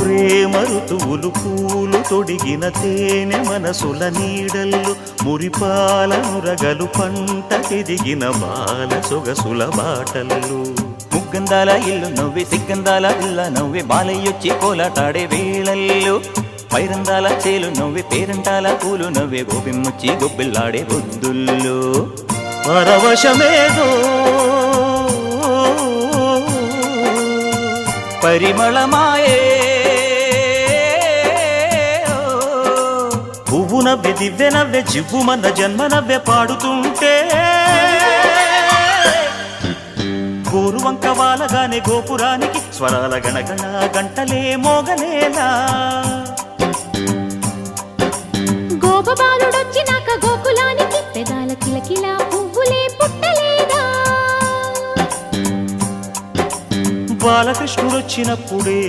ప్రేమ ఋతువులు పూలు తొడిగిన తేనె మనసుల నీడల్లు మురిపాల నురగలు పంట ఎదిగిన బాల సొగసుల బాటల్లు ముగ్గందాల ఇల్లు నవ్వి సిగ్గందాల ఇల్ల నవ్వి బాలయ్యొచ్చి కోలాటాడే వేళల్లో పైరందాల చేలు నవ్వి పేరంటాల పూలు నవ్వే గోపిమ్ముచ్చి గొబ్బిల్లాడే బొద్దుల్లో పరవశమేదో పరిమళమాయే పువ్వు నవ్వె దివ్వె నవ్వె జివ్వుమన్న జన్మ నవ్వె పాడుతుంటే గోరువంక వాలగానే గోపురానికి స్వరాల గణగణ గంటలే మోగనేలా గోపబాలుడొచ్చినాక గోకులానికి పెదాల కిలకిలా పువ్వులే పుట్టలేదా బాలకృష్ణుడొచ్చినప్పుడే